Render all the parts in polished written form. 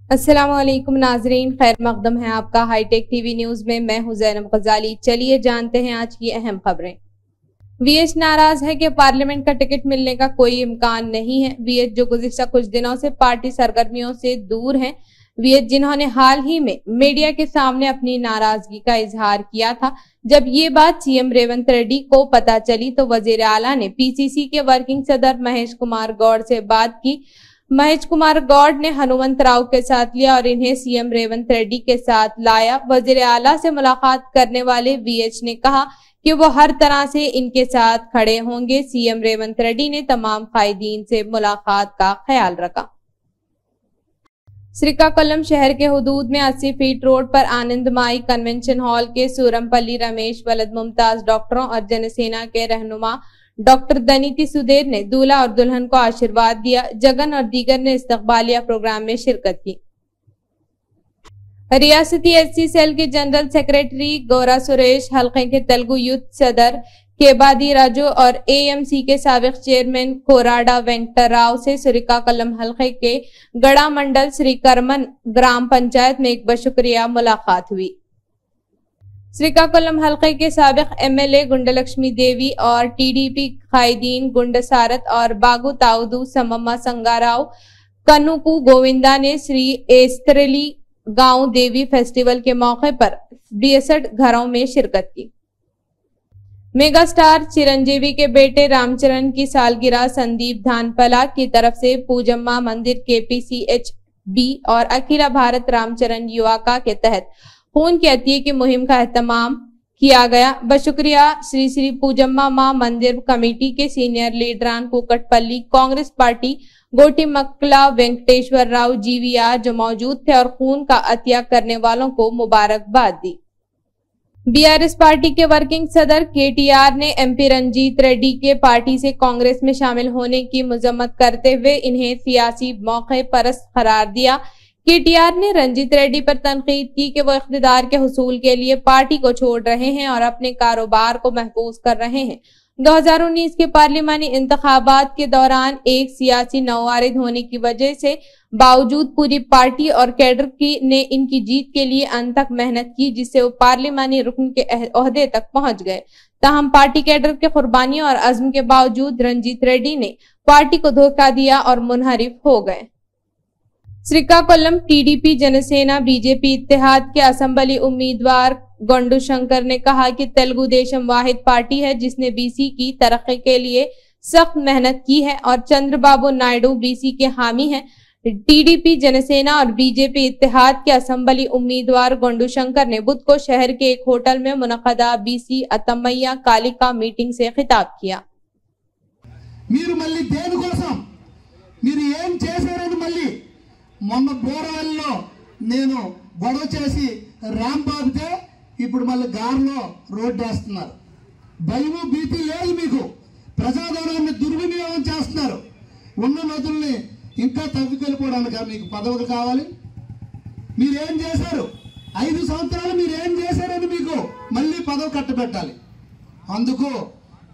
अस्सलामुअलैकुम नाजरीन, खैर मकदम है आपका हाईटेक टीवी न्यूज में। मैं हूं ज़ैनब गजाली। चलिए जानते हैं आज की अहम खबरें। वीएच नाराज है कि पार्लियामेंट का टिकट मिलने का कोई इम्कान नहीं है। वीएच जो गुज़िश्ता कुछ दिनों से पार्टी सरगर्मियों से दूर हैं। वीएच जिन्होंने हाल ही में मीडिया के सामने अपनी नाराजगी का इजहार किया था। जब ये बात सीएम रेवंत रेड्डी को पता चली तो वजीर आला ने पीसीसी के वर्किंग सदर महेश कुमार गौड़ से बात की। महेश कुमार गौड़ ने हनुमंत राव के साथ लिया और इन्हें सीएम रेवंत रेड्डी के साथ लाया। वजीर आला से मुलाकात करने वाले वीएच ने कहा कि वो हर तरह से इनके साथ खड़े होंगे। सीएम रेवंत रेड्डी ने तमाम कायदीन से मुलाकात का ख्याल रखा। श्रीकाकुलम शहर के हुदूद में 80 फीट रोड पर आनंदमाई कन्वेंशन हॉल के सूरमपल्ली रमेश वलद मुमताज डॉक्टरों और जनसेना के रहनुमा डॉक्टर दनीति सुदेर ने दूल्हा और दुल्हन को आशीर्वाद दिया। जगन और दीगर ने इस्तकबालिया प्रोग्राम में शिरकत की। रियासती एससी सेल के जनरल सेक्रेटरी गौरा सुरेश, हल्के के तेलुगु यूथ सदर केबादी राजू और एएमसी के साबिक चेयरमैन कोराडा वेंकटराव से श्रीकाकुलम हल्के के गड़ा मंडल श्रीकरमन ग्राम पंचायत में एक बशुक्रिया मुलाकात हुई। श्रीकाकुलम हल्के के साबिक एमएलए गुंडलक्ष्मी देवी और टीडीपी कायदीन गुंडसारत और बागु ताउदू समम्मा संगाराव कनुकू गोविंदा ने श्री एस्त्रली गांव देवी फेस्टिवल के मौके पर 62 घरों में शिरकत की। मेगा स्टार चिरंजीवी के बेटे रामचरण की सालगिरह संदीप धानपला की तरफ से पूजम्मा मंदिर केपीसीएचबी और अखिला भारत रामचरण युवाका के तहत खून के अतिये की मुहिम का एहतमाम किया गया। बशुक्रिया श्री श्री पूजम्मा मां मंदिर कमेटी के सीनियर लीडरान कुकटपल्ली कांग्रेस पार्टी गोटी मक्कला वेंकटेश्वर राव जीवीआर जो मौजूद थे और खून का अतिया करने वालों को मुबारकबाद दी। बीआरएस पार्टी के वर्किंग सदर केटीआर ने एमपी रंजीत रेड्डी के पार्टी से कांग्रेस में शामिल होने की मजम्मत करते हुए इन्हें सियासी मौके परस्त करार दिया। केटीआर ने रंजीत रेड्डी पर तनकीद की कि वो इख्तिदार के हुसूल के लिए पार्टी को छोड़ रहे हैं और अपने कारोबार को महफूज कर रहे हैं। 2019 के पार्लिमानी इंतखाबात के दौरान एक सियासी नौवारिद होने की वजह से बावजूद पूरी पार्टी और कैडर की ने इनकी जीत के लिए अंत तक मेहनत की, जिससे वो पार्लिमानी रुकन के ओहदे तक पहुंच गए। ताहम पार्टी कैडर के कुर्बानियों और अज़्म के बावजूद रंजीत रेड्डी ने पार्टी को धोखा दिया और मुनहरिफ हो गए। श्रीकाकुलम टीडीपी जनसेना बीजेपी इत्तेहाद के असेंबली उम्मीदवार गोंडू शंकर ने कहा कि तेलुगु देशम वाहिद पार्टी है जिसने बीसी की तरक्की के लिए सख्त मेहनत की है और चंद्रबाबू नायडू बीसी के हामी हैं। टीडीपी जनसेना और बीजेपी इत्तेहाद के असेंबली उम्मीदवार गोंडू शंकर ने बुध को शहर के एक होटल में मुनक़दा बीसी अतमैया कालिका मीटिंग से खिताब किया। మొన్న బోరవల్లో నేను గొడవ చేసి ర్యాంప్ ఆపితే ఇప్పుడు మళ్ళీ గార్లో రోడ్డు వేస్తున్నారు। భయము భీతి లేదు మీకు। ప్రజాధనాన్ని దుర్వినియోగం చేస్తున్నారు। ఉన్న నదుల్ని ఇంకా తవ్వికెళ్ళిపోవడానికి మీకు పదవులు కావాలి। మీరేం చేశారు? 5 సంవత్సరాలు మీరేం చేశారని మీకు మళ్ళీ పదవి కట్టబెట్టాలి। అందుకు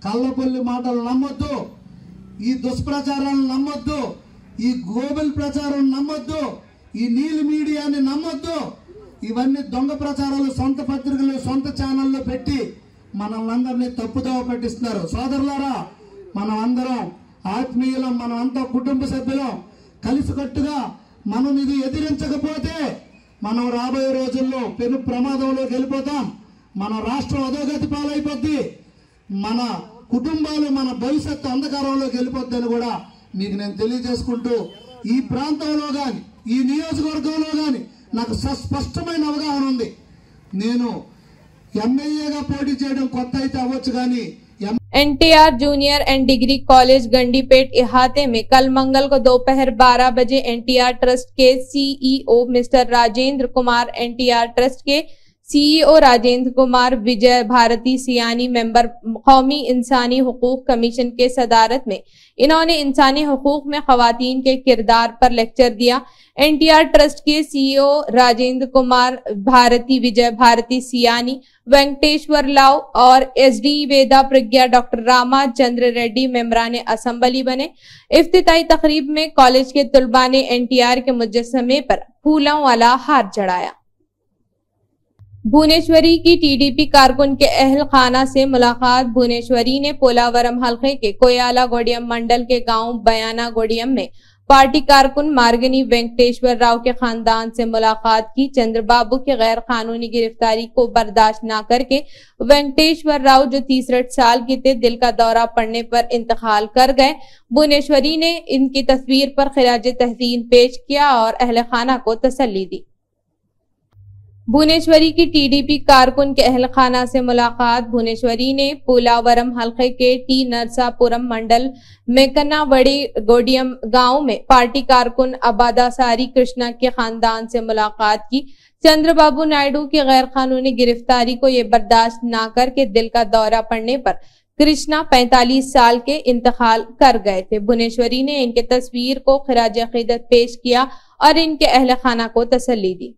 కళ్ళపల్లి మాటలు నమ్మొద్దు, ఈ దుష్ప్రచారాలను నమ్మొద్దు, ఈ గ్లోబల్ ప్రచారం నమ్మొద్దు, ఈ నీల్ మీడియాని నమ్మొద్దు। ఇవన్నీ దొంగ ప్రచారాలు సొంత పత్రికలు సొంత ఛానల్లో పెట్టి మనల్ని తప్పుదోవ పట్టిస్తున్నారు। సోదరులారా, మనం అందరం ఆత్మీయులం, మనం అంతా కుటుంబ సభ్యులం। కలిసికట్టుగా మనం ఇది ఎదిరించకపోతే మనం రాబోయే రోజుల్లో పెను ప్రమాదంలోకి వెళ్ళిపోతాం। మన రాష్ట్రం అధోగతి పాలైపోద్ది, మన కుటుంబాలు మన భవిష్యత్తు అంధకారంలోకి వెళ్ళిపోద్దని కూడా మీకు నేను తెలియజేసుకుంటూ ఈ ప్రాంతంలో గాని ఈ నియోజకవర్గంలో గాని నాకు స్పష్టమైన అవగాహన ఉంది। నేను ఎమ్మెల్యేగా పోటీ చేయడం కొత్త అయితే అవ్వచ్చు కానీ NTR junior and degree college Gandipet इहाते में कल मंगल को दोपहर 12 बजे एनटीआर ट्रस्ट के CEO mister Rajendra Kumar, NTR trust के सीईओ राजेंद्र कुमार विजय भारती सियानी मेंबर कौमी इंसानी हुकूक कमीशन के सदारत में इन्होंने इंसानी हुकूक में खवातीन के किरदार पर लेक्चर दिया। एनटीआर ट्रस्ट के सीईओ राजेंद्र कुमार भारती विजय भारती सियानी वेंकटेश्वर राव और एसडी वेदा प्रज्ञा डॉक्टर रामाचंद्र रेड्डी मेंबरान असम्बली बने। इफ्तिताई तकरीब में कॉलेज के तुलबा ने एनटीआर के मुजस्समे पर फूलों वाला हार चढ़ाया। भुवनेश्वरी की टीडीपी कारकुन के अहल खाना से मुलाकात। भुवनेश्वरी ने पोलावरम हल्के के कोयाला गोडियम मंडल के गांव बयाना गोडियम में पार्टी कारकुन मार्गनी वेंकटेश्वर राव के खानदान से मुलाकात की। चंद्रबाबू की गैर कानूनी गिरफ्तारी को बर्दाश्त न करके वेंकटेश्वर राव जो 63 साल के थे दिल का दौरा पड़ने पर इंतकाल कर गए। भुवनेश्वरी ने इनकी तस्वीर पर खिराज तहसीन पेश किया और अहल खाना को तसल्ली दी। भुवनेश्वरी की टीडीपी कारकुन के अहल खाना से मुलाकात। भुवनेश्वरी ने पोलावरम हल्के के टी नरसापुरम मंडल मेकनावड़ी गोडियम गांव में पार्टी कारकुन अबादासारी कृष्णा के खानदान से मुलाकात की। चंद्रबाबू नायडू की गैर कानूनी गिरफ्तारी को ये बर्दाश्त न करके दिल का दौरा पड़ने पर कृष्णा 45 साल के इंतकाल कर गए थे। भुवनेश्वरी ने इनके तस्वीर को खिराज अकीदत पेश किया और इनके अहल खाना को तसल्ली दी।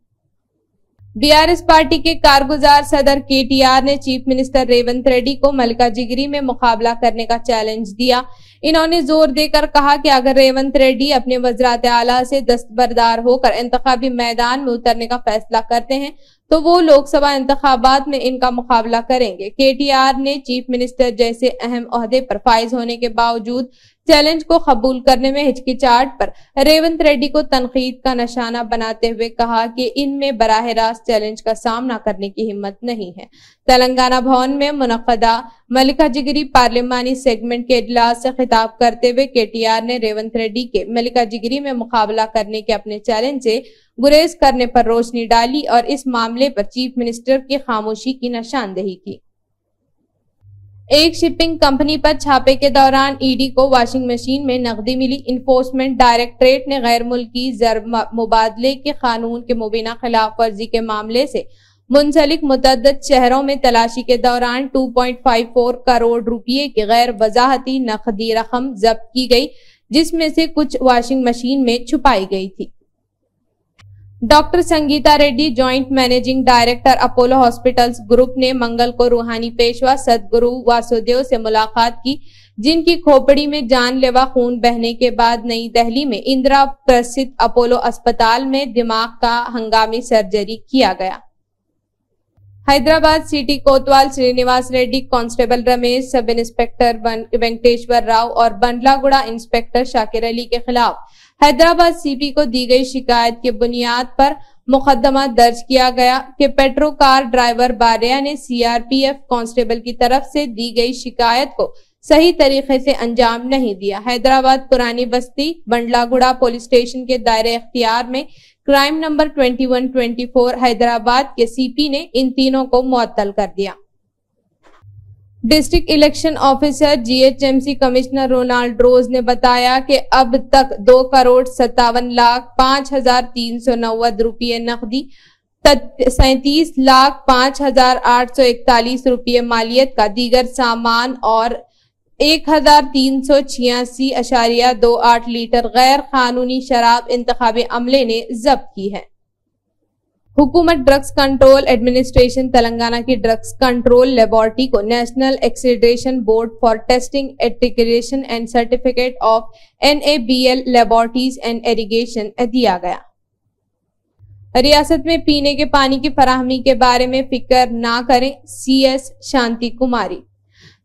बीआरएस पार्टी के कारगुजार सदर केटीआर ने चीफ मिनिस्टर रेवंत रेड्डी को मल्काजिगिरी में मुकाबला करने का चैलेंज दिया। इन्होंने जोर देकर कहा कि अगर रेवंत रेड्डी अपने वज़रात आला से दस्तबरदार होकर इंतखाबी मैदान में उतरने का फैसला करते हैं तो वो लोकसभा इंतखाबात में इनका मुकाबला करेंगे। केटीआर ने चीफ मिनिस्टर जैसे अहम ओहदे पर फाइज होने के बावजूद चैलेंज को कबूल करने में हिचकिचाहट पर रेवंत रेड्डी को तनकीद का निशाना बनाते हुए कहा कि इनमें बराह रास्त चैलेंज का सामना करने की हिम्मत नहीं है। तेलंगाना भवन में मुनक्कदा मल्काजिगिरी पार्लिमानी सेगमेंट के इजलास से खिताब करते हुए केटीआर ने रेवंत रेड्डी के मल्काजिगिरी में मुकाबला करने के अपने चैलेंज से गुरेज करने पर रोशनी डाली और इस मामले पर चीफ मिनिस्टर की खामोशी की निशानदेही की। एक शिपिंग कंपनी पर छापे के दौरान ईडी को वॉशिंग मशीन में नकदी मिली। इन्फोर्समेंट डायरेक्टरेट ने गैर मुल्की ज़र मुबादले के कानून के मुबीना खिलाफ वर्जी के मामले से मुंसलिक मुतअद्दिद शहरों में तलाशी के दौरान 2.54 करोड़ रुपये की गैर वजाहती नकदी रकम जब्त की गई, जिसमें से कुछ वॉशिंग मशीन में छुपाई गई थी। Doctor Sangeeta Reddy joint managing director Apollo hospitals group ने मंगल को रूहानी पेशवा सदगुरु वासुदेव से मुलाकात की, जिनकी खोपड़ी में जानलेवा खून बहने के बाद नई दिल्ली में इंदिरा प्रसिद्ध अपोलो अस्पताल में दिमाग का हंगामी सर्जरी किया गया। हैदराबाद सिटी कोतवाल Srinivas Reddy, constable Ramesh, sub inspector Venkateshwara Rao और बंडलागुड़ा इंस्पेक्टर शाकिर अली के खिलाफ हैदराबाद सीपी को दी गई शिकायत की बुनियाद पर मुकदमा दर्ज किया गया कि पेट्रो कार ड्राइवर बारिया ने सीआरपीएफ कांस्टेबल की तरफ से दी गई शिकायत को सही तरीके से अंजाम नहीं दिया। हैदराबाद पुरानी बस्ती बंडलागुड़ा पुलिस स्टेशन के दायरे इख्तियार में क्राइम नंबर 2124 हैदराबाद के सीपी ने इन तीनों को मुअत्तल कर दिया। District election officer GHMC commissioner Ronald Rose ने बताया कि अब तक 2,57,05,390 रुपये नकदी, 37,05,841 रुपये मालियत का दीगर सामान और 1,386.28 लीटर गैर कानूनी शराब इंतखाबी अमले ने जब्त की है। हुकूमत ड्रग्स कंट्रोल एडमिनिस्ट्रेशन तेलंगाना की ड्रग्स कंट्रोल लेबोरेटरी को national accreditation board for testing एटिकेशन and certificate of NABL laboratories and irrigation दिया गया। रियासत में पीने के पानी की फराहमी के बारे में फिक्र ना करें, CS शांति कुमारी।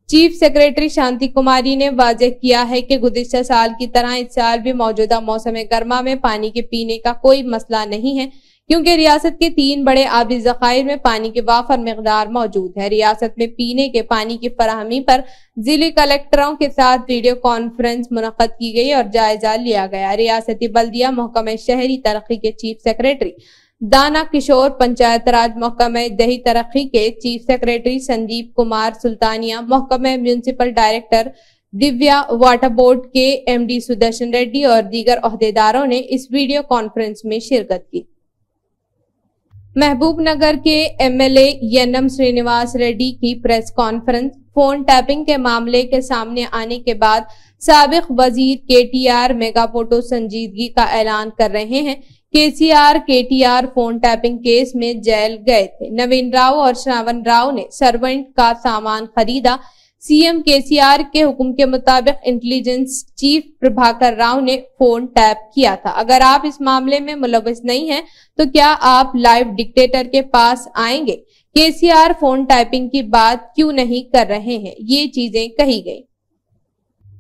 चीफ सेक्रेटरी शांति कुमारी ने वाज़ेह किया है कि गुज़िश्ता साल की तरह इस साल भी मौजूदा मौसम गर्मा में पानी के पीने का कोई मसला नहीं है, क्योंकि रियासत के 3 बड़े आबी ज़खायर में पानी की वाफर मिकदार मौजूद है। रियासत में पीने के पानी की फराहमी पर जिले कलेक्टरों के साथ वीडियो कॉन्फ्रेंस मुनक़्क़द की गई और जायजा लिया गया। रियासती बल्दिया महकमा शहरी तरक्की के चीफ सेक्रेटरी दाना किशोर, पंचायत राज महकमा दही तरक्की के चीफ सेक्रेटरी संदीप कुमार सुल्तानिया, महकमा municipal director Divya, water board के MD सुदर्शन रेड्डी और दीगर ओहदेदारों ने इस वीडियो कॉन्फ्रेंस में शिरकत की। महबूबनगर के एमएलए यन्नम श्रीनिवास रेड्डी की प्रेस कॉन्फ्रेंस फोन टैपिंग के मामले के सामने आने के बाद साबिक वजीर केटीआर मेगा फोटो संजीदगी का ऐलान कर रहे हैं। KCR KTR phone tapping case में जेल गए थे। नवीन राव और श्रावण राव ने सर्वेंट का सामान खरीदा। सीएम केसीआर के हुक्म के मुताबिक इंटेलिजेंस चीफ प्रभाकर राव ने फोन टैप किया था। अगर आप इस मामले में मुलविस नहीं हैं, तो क्या आप लाइव डिक्टेटर के पास आएंगे? केसीआर फोन टैपिंग की बात क्यों नहीं कर रहे हैं? ये चीजें कही गई।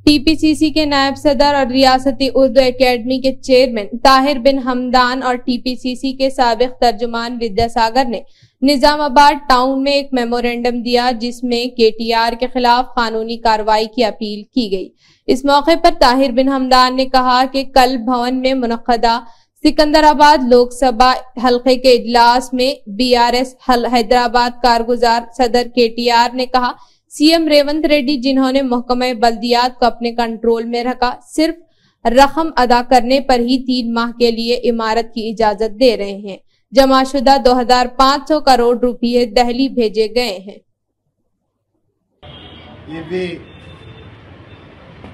टीपीसीसी के नायब सदर और रियासती उर्दू एकेडमी के चेयरमैन ताहिर बिन हमदान और टीपीसीसी के साबिक तर्जुमान विद्यासागर ने निजामाबाद टाउन में एक मेमोरेंडम दिया, जिसमें केटीआर के खिलाफ कानूनी कार्रवाई की अपील की गई। इस मौके पर ताहिर बिन हमदान ने कहा कि कल भवन में मुनक्कदा सिकंदराबाद लोकसभा हलके के इजलास में बीआरएस हैदराबाद कारगुजार सदर केटीआर ने कहा, सीएम रेवंत रेड्डी जिन्होंने महकमा बल्दियात को अपने कंट्रोल में रखा, सिर्फ रकम अदा करने पर ही 3 माह के लिए इमारत की इजाजत दे रहे हैं। जमाशुदा 2500 करोड़ रुपये दहली भेजे गए हैं। ఇవి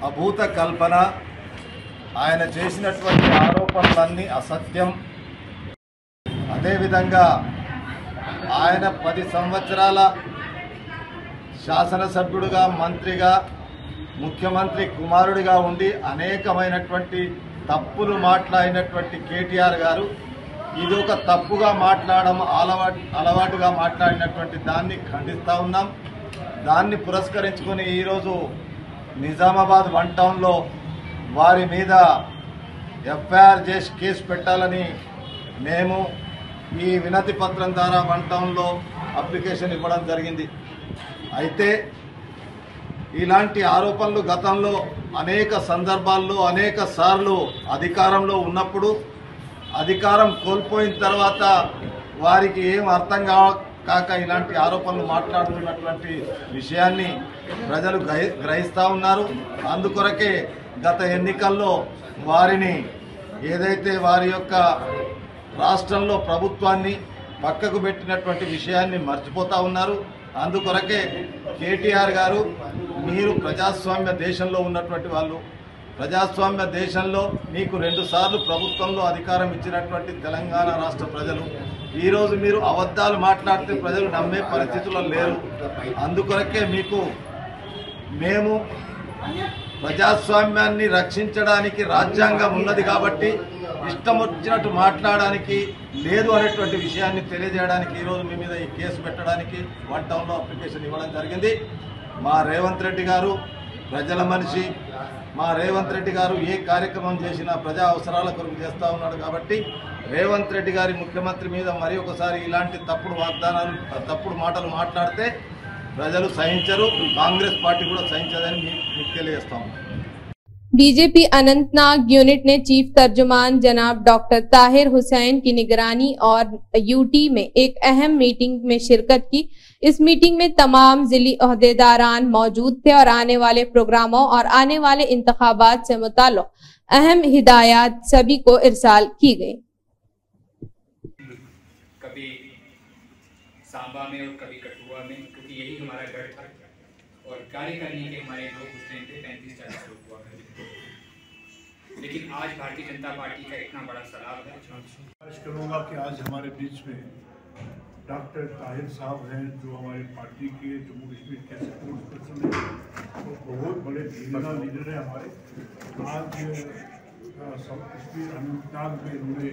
అభూత కల్పన, ఆయన చేసినటువంటి ఆరోపణలన్నీ అసత్యం. అదేవిధంగా ఆయన 10 సంవత్సరాల శాసనసభ్యుడిగా, మంత్రిగా, ముఖ్యమంత్రి కుమారుడిగా ఉండి అనేకమైనటువంటి తప్పులు మాట్లాడినటువంటి కేటీఆర్ గారు ఇది ఒక తప్పుగా మాట్లాడడం అలవాటుగా మాట్లాడినటువంటి దాన్ని ఖండిస్తూ ఉన్నాం. దాన్ని పురస్కరించుకొని ఈరోజు నిజామాబాద్ 1 టౌన్లో వారి మీద ఎఫ్ఐఆర్ చేసి కేసు పెట్టాలని మేము ఈ వినతి పత్రం ద్వారా 1 టౌన్లో అప్లికేషన్ ఇవ్వడం జరిగింది. అయితే ఇలాంటి ఆరోపణలు గతంలో అనేక సందర్భాల్లో అనేక సార్లు అధికారంలో ఉన్నప్పుడు, అధికారం కోల్పోయిన తర్వాత వారికి ఏం అర్థం కాక ఇలాంటి ఆరోపణలు మాట్లాడుతున్నటువంటి విషయాన్ని ప్రజలు గ్రహిస్తూ ఉన్నారు. అందుకొరకే గత ఎన్నికల్లో వారిని ఏదైతే వారి యొక్క రాష్ట్రంలో ప్రభుత్వాన్ని పక్కకు పెట్టినటువంటి విషయాన్ని మర్చిపోతూ ఉన్నారు. అందుకొరకే కేటీఆర్ గారు, మీరు ప్రజాస్వామ్య దేశంలో ఉన్నటువంటి వాళ్ళు, ప్రజాస్వామ్య దేశంలో మీకు 2 సార్లు ప్రభుత్వంలో అధికారం ఇచ్చినటువంటి తెలంగాణ రాష్ట్ర ప్రజలు ఈరోజు మీరు అబద్ధాలు మాట్లాడితే ప్రజలు నమ్మే పరిస్థితుల్లో లేరు. అందుకొరకే మేము ప్రజాస్వామ్యాన్ని రక్షించడానికి రాజ్యాంగం ఉన్నది కాబట్టి ఇష్టం వచ్చినట్టు మాట్లాడడానికి లేదు అనేటువంటి విషయాన్ని తెలియజేయడానికి ఈరోజు మీ మీద ఈ కేసు పెట్టడానికి 1 టౌన్లో అప్లికేషన్ ఇవ్వడం జరిగింది. మా రేవంత్ రెడ్డి గారు ప్రజల మనిషి. మా రేవంత్ రెడ్డి గారు ఏ కార్యక్రమం చేసినా ప్రజా అవసరాల కొరకు చేస్తూ ఉన్నాడు కాబట్టి రేవంత్ రెడ్డి గారి ముఖ్యమంత్రి మీద మరి ఒకసారి ఇలాంటి తప్పుడు వాగ్దానాలు, తప్పుడు మాటలు మాట్లాడితే ప్రజలు సహించరు, కాంగ్రెస్ పార్టీ కూడా సహించదని మీకు తెలియజేస్తాం. बीजेपी अनंतनाग यूनिट ने चीफ तर्जुमान जनाब डॉक्टर ताहिर हुसैन की निगरानी और यूटी में एक अहम मीटिंग में शिरकत की। इस मीटिंग में तमाम जिली ओहदेदारान मौजूद थे और आने वाले प्रोग्रामों और आने वाले इंतखाबात से मुताल्लिक अहम हिदायत सभी को इरसाल की गई। कभी सांबा में और कभी कठुआ में, क्योंकि यही हमारा गढ़ था और कार्य करने के हमारे लोग उस टाइम पे 35-40 लोग हुआ करते थे। लेकिन आज भारतीय जनता पार्टी का इतना बड़ा सलाब है। आज करूँगा कि आज हमारे बीच में डॉक्टर ताहिर साहब हैं, जो हमारी पार्टी के जम्मू कश्मीर के स्पोर्ट्स पर्सन हैं और बहुत बड़े लीडर हैं हमारे। आज सब कश्मीर अनंतनाग में उन्होंने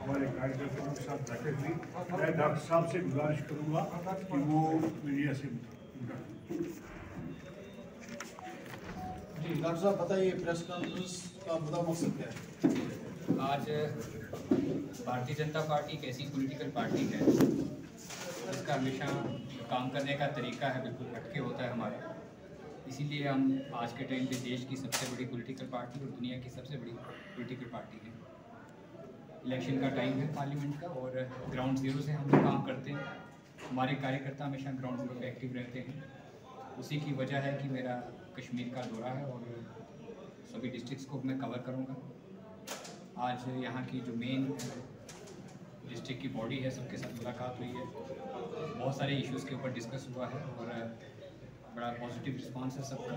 हमारे कार्यकर्ताओं के साथ बैठक ली। मैं डॉक्टर साहब से गुजारिश करूँगा कि वो मीडिया से डॉक्टर साहब बताइए, प्रेस कॉन्फ्रेंस का मुद्दा मकसद क्या है? आज भारतीय जनता पार्टी एक ऐसी पॉलिटिकल पार्टी है जिसका हमेशा काम करने का तरीका है बिल्कुल हटके होता है हमारा। इसीलिए हम आज के टाइम पे देश की सबसे बड़ी पॉलिटिकल पार्टी और दुनिया की सबसे बड़ी पॉलिटिकल पार्टी है। इलेक्शन का टाइम है पार्लियामेंट का और ग्राउंड जीरो से हम लोग काम करते हैं। हमारे कार्यकर्ता हमेशा ग्राउंड जीरो पे एक्टिव रहते हैं। उसी की वजह है कि मेरा कश्मीर का दौरा है और सभी डिस्ट्रिक्ट्स को मैं कवर करूँगा। आज यहाँ की जो मेन डिस्ट्रिक्ट की बॉडी है, सबके साथ मुलाकात हुई है, बहुत सारे इश्यूज़ के ऊपर डिस्कस हुआ है और बड़ा पॉजिटिव रिस्पांस है सबका।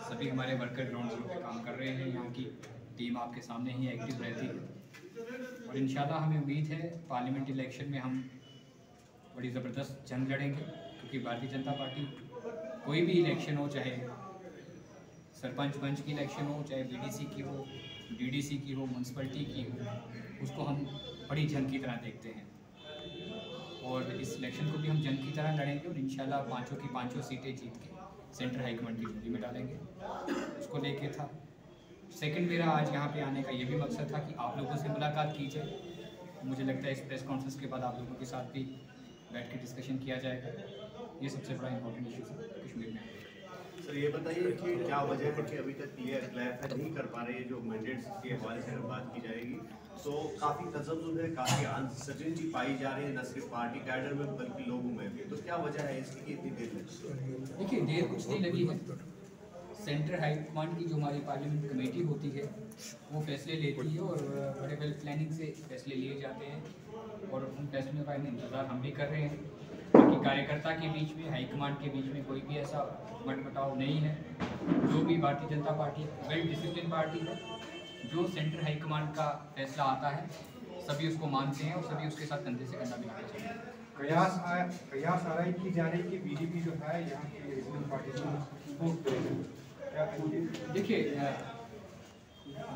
सभी हमारे वर्कर ग्राउंड जीरो पे काम कर रहे हैं, यहाँ की टीम आपके सामने ही एक्टिव रहती है और इंशाल्लाह हमें उम्मीद है पार्लियामेंट इलेक्शन में हम बड़ी ज़बरदस्त जंग लड़ेंगे, क्योंकि भारतीय जनता पार्टी कोई भी इलेक्शन हो, चाहे सरपंच पंच की इलेक्शन हो, चाहे बीडीसी की हो, डीडीसी की हो, म्यूनसिपलिटी की हो, उसको हम बड़ी जंग की तरह देखते हैं और इस इलेक्शन को भी हम जंग की तरह लड़ेंगे और इंशाल्लाह पाँचों की पाँचों सीटें जीत के सेंट्रल हाईकमांड की झोली में डालेंगे। उसको लेके था सेकंड मेरा आज यहाँ पे आने का ये भी मकसद था कि आप लोगों से मुलाकात की जाए। मुझे लगता है इस प्रेस कॉन्फ्रेंस के बाद आप लोगों के साथ भी बैठ के डिस्कशन किया जाएगा। ये सबसे बड़ा इम्पोर्टेंट इशू है कश्मीर में। सर ये बताइए कि क्या वजह है कि अभी तक क्लियर नहीं कर पा रहे हैं, जो मैंडेट्स के हवाले से अगर बात की जाएगी तो काफ़ी तजब्जुब है, काफ़ी अनसर्टेनिटी पाई जा रही है, न सिर्फ पार्टी कैडर में बल्कि लोगों में भी। तो क्या वजह है इसकी कि इतनी देर लगी? देखिए, देर कुछ नहीं लगी है। सेंट्रल हाईकमांड की जो हमारी पार्लियामेंट कमेटी होती है वो फैसले लेती है और बड़े वेल प्लानिंग से फैसले लिए जाते हैं और उन फैसलों का इंतज़ार हम भी कर रहे हैं। बाकी कार्यकर्ता के बीच में, हाईकमांड के बीच में कोई भी ऐसा मतभेद नहीं है। जो भी Bharatiya Janata party well discipline party है, जो सेंट्रल हाईकमांड का फैसला आता है सभी उसको मानते हैं और सभी उसके साथ कंधे से कंधा मिलाना चाहिए। कयास आ रहा है कि जा रही कि बीजेपी जो है यहाँ की रीजनल पार्टी देखिए,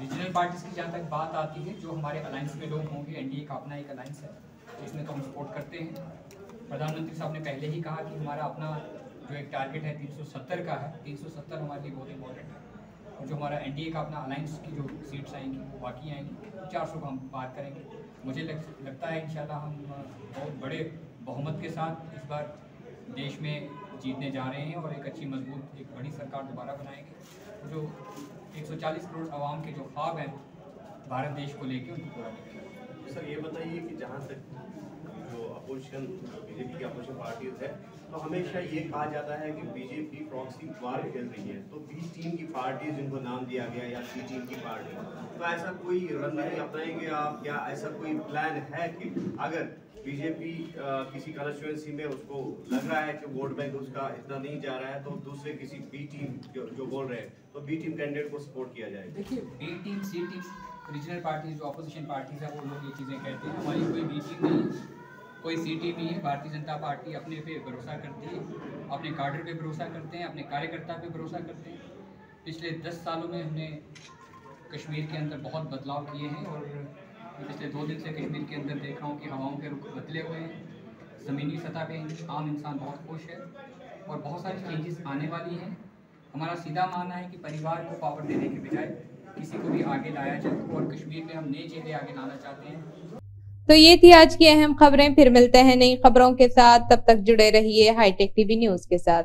रीजनल पार्टीज की जहाँ तक बात आती है, जो हमारे अलायंस में लोग होंगे, एनडीए का अपना एक अलायंस है, इसमें तो हम सपोर्ट करते हैं। प्रधानमंत्री साहब ने पहले ही कहा कि हमारा अपना जो एक टारगेट है 370 का है, 370 हमारे लिए बहुत इंपॉर्टेंट है और जो हमारा एनडीए का अपना अलायंस की जो सीट्स आएंगी वो बाकी आएंगी, 400 का हम बात करेंगे। मुझे लगता है इंशाल्लाह हम बहुत बड़े बहुमत के साथ इस बार देश में जीतने जा रहे हैं और एक अच्छी मजबूत एक बड़ी सरकार दोबारा बनाएंगे। जो 140 करोड़ आवाम के जो ख्वाब हैं भारत देश को लेके, उनको पूरा करेंगे। सर ये बताइए कि जहाँ तक जो अपोजिशन बीजेपी की अपोजिशन पार्टीज है, तो हमेशा ये कहा जाता है कि बीजेपी प्रॉक्सी वार खेल रही है, तो बी टीम की पार्टी जिनको नाम दिया गया या सी टीम की पार्टी, तो ऐसा कोई रणनीति अपनाएंगे आप या ऐसा कोई प्लान है कि अगर बीजेपी किसी कॉन्स्टिट्यूएंसी में उसको लग रहा है कि वोट बैंक उसका इतना नहीं जा रहा है, तो दूसरे किसी बी टीम जो बोल रहे हैं तो बी टीम कैंडिडेट को सपोर्ट किया जाए? देखिए, बी टीम सी टीम रीजनल पार्टीज जो अपोजिशन पार्टीज है वो लोग ये चीज़ें कहते हैं। हमारी कोई बी टीम नहीं है, कोई सी टीम नहीं है। भारतीय जनता पार्टी अपने पे भरोसा करती है, अपने कार्डर पे भरोसा करते हैं, अपने कार्यकर्ता पे भरोसा करते हैं। पिछले 10 सालों में हमने कश्मीर के अंदर बहुत बदलाव किए हैं और पिछले 2 दिन से कश्मीर के अंदर देख रहा हूँ कि हवाओं के रुख बदले हुए हैं। ज़मीनी सतह पे आम इंसान बहुत खुश है और बहुत सारी चेंजेस आने वाली हैं। हमारा सीधा मानना है कि परिवार को पावर देने के बजाय किसी को भी आगे लाया जाए और कश्मीर में हम नए चेहरे आगे लाना चाहते हैं। तो ये थी आज की अहम खबरें। फिर मिलते हैं नई खबरों के साथ, तब तक जुड़े रहिए हाईटेक टीवी न्यूज के साथ।